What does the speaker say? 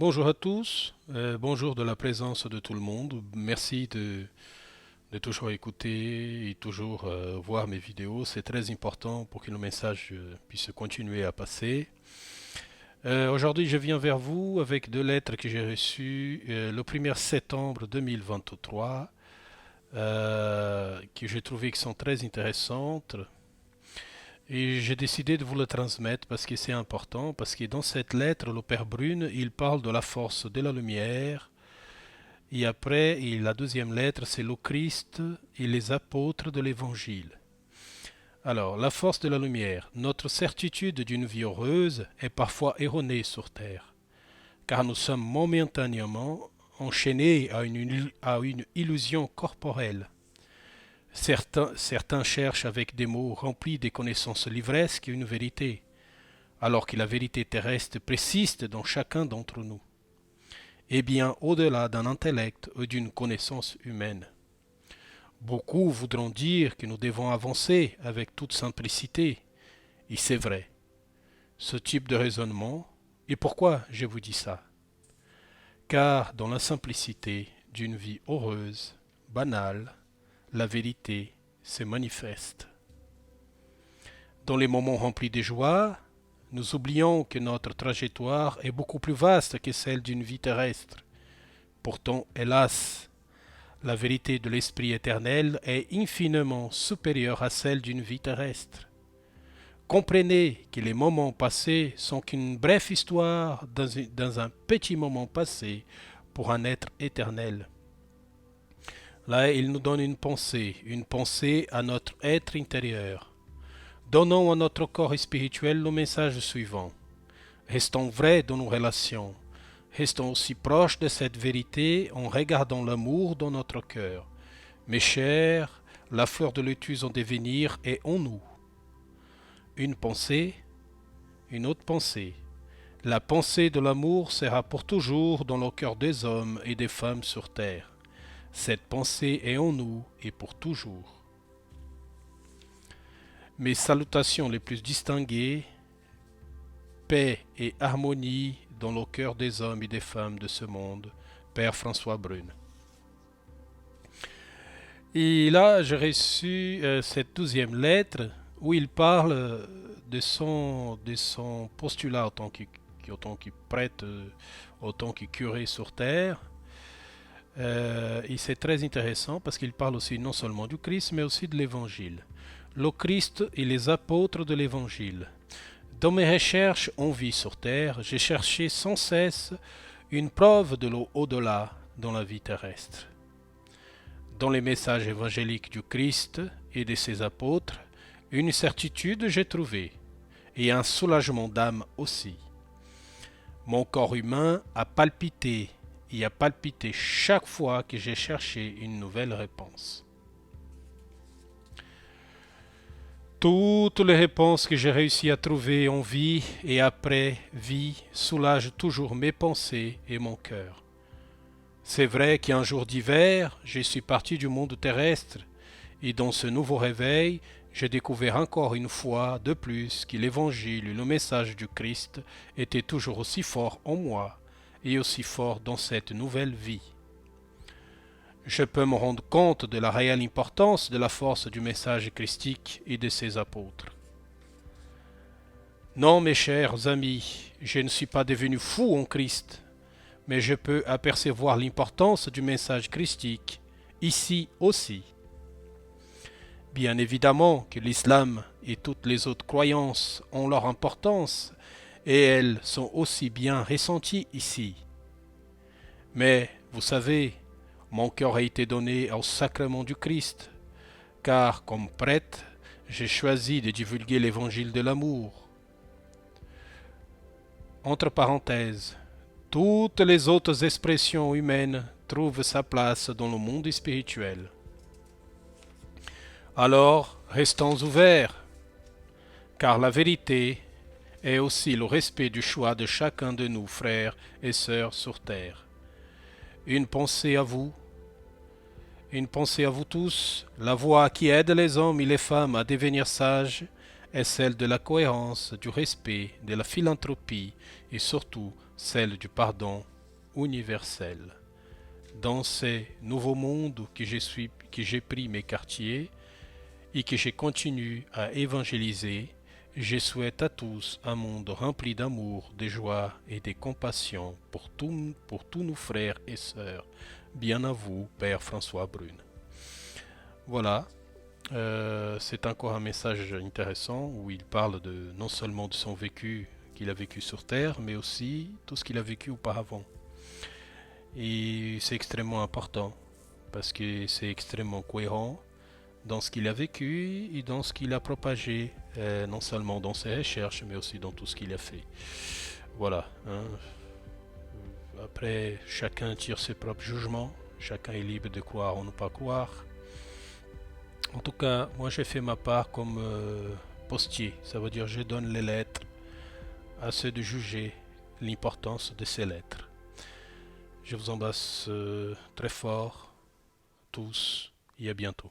Bonjour à tous, bonjour de la présence de tout le monde. Merci de toujours écouter et toujours voir mes vidéos. C'est très important pour que le message puisse continuer à passer. Aujourd'hui, je viens vers vous avec deux lettres que j'ai reçues le 1er septembre 2023, que j'ai trouvé qui sont très intéressantes. Et j'ai décidé de vous le transmettre parce que c'est important, parce que dans cette lettre, le Père Brune, il parle de la force de la lumière. Et après, la deuxième lettre, c'est le Christ et les apôtres de l'Évangile. Alors, la force de la lumière. Notre certitude d'une vie heureuse est parfois erronée sur Terre, car nous sommes momentanément enchaînés à une illusion corporelle. Certains cherchent avec des mots remplis des connaissances livresques une vérité, alors que la vérité terrestre persiste dans chacun d'entre nous, et bien au-delà d'un intellect ou d'une connaissance humaine. Beaucoup voudront dire que nous devons avancer avec toute simplicité, et c'est vrai. Ce type de raisonnement, et pourquoi je vous dis ça? Car dans la simplicité d'une vie heureuse, banale, la vérité se manifeste. Dans les moments remplis de joie, nous oublions que notre trajectoire est beaucoup plus vaste que celle d'une vie terrestre. Pourtant, hélas, la vérité de l'Esprit éternel est infiniment supérieure à celle d'une vie terrestre. Comprenez que les moments passés sont qu'une brève histoire dans un petit moment passé pour un être éternel. Là, il nous donne une pensée à notre être intérieur. Donnons à notre corps spirituel le message suivant. Restons vrais dans nos relations. Restons aussi proches de cette vérité en regardant l'amour dans notre cœur. Mes chers, la fleur de lotus en devenir est en nous. Une pensée, une autre pensée. La pensée de l'amour sera pour toujours dans le cœur des hommes et des femmes sur terre. Cette pensée est en nous et pour toujours. Mes salutations les plus distinguées, paix et harmonie dans le cœur des hommes et des femmes de ce monde, Père François Brune. Et là, j'ai reçu cette 12e lettre où il parle de son postulat en tant que prêtre, autant que curé sur terre. Et c'est très intéressant parce qu'il parle aussi non seulement du Christ, mais aussi de l'Évangile. Le Christ et les apôtres de l'Évangile. Dans mes recherches en vie sur terre, j'ai cherché sans cesse une preuve de l'au-delà dans la vie terrestre. Dans les messages évangéliques du Christ et de ses apôtres, une certitude j'ai trouvé, et un soulagement d'âme aussi. Mon corps humain a palpité et a palpité chaque fois que j'ai cherché une nouvelle réponse. Toutes les réponses que j'ai réussi à trouver en vie et après vie soulagent toujours mes pensées et mon cœur. C'est vrai qu'un jour d'hiver, je suis parti du monde terrestre et dans ce nouveau réveil, j'ai découvert encore une fois de plus que l'Évangile et le message du Christ étaient toujours aussi forts en moi et aussi forts dans cette nouvelle vie. Je peux me rendre compte de la réelle importance de la force du message christique et de ses apôtres. Non, mes chers amis, je ne suis pas devenu fou en Christ, mais je peux apercevoir l'importance du message christique ici aussi. Bien évidemment que l'islam et toutes les autres croyances ont leur importance et elles sont aussi bien ressenties ici. Mais, vous savez, mon cœur a été donné au sacrement du Christ, car comme prêtre, j'ai choisi de divulguer l'évangile de l'amour. Entre parenthèses, toutes les autres expressions humaines trouvent sa place dans le monde spirituel. Alors, restons ouverts, car la vérité est aussi le respect du choix de chacun de nous, frères et sœurs sur terre. Une pensée à vous tous. La voie qui aide les hommes et les femmes à devenir sages est celle de la cohérence, du respect, de la philanthropie et surtout celle du pardon universel. Dans ces nouveaux mondes que j'ai pris mes quartiers et que je continue à évangéliser, je souhaite à tous un monde rempli d'amour, de joie et de compassion pour tous nos frères et sœurs. Bien à vous, Père François Brune. Voilà, c'est encore un message intéressant où il parle non seulement de son vécu qu'il a vécu sur Terre, mais aussi tout ce qu'il a vécu auparavant. Et c'est extrêmement important parce que c'est extrêmement cohérent dans ce qu'il a vécu et dans ce qu'il a propagé, non seulement dans ses recherches, mais aussi dans tout ce qu'il a fait. Voilà. Hein. Après, chacun tire ses propres jugements, chacun est libre de croire ou ne pas croire. En tout cas, moi j'ai fait ma part comme postier, ça veut dire je donne les lettres à ceux de juger l'importance de ces lettres. Je vous embrasse très fort, tous, et à bientôt.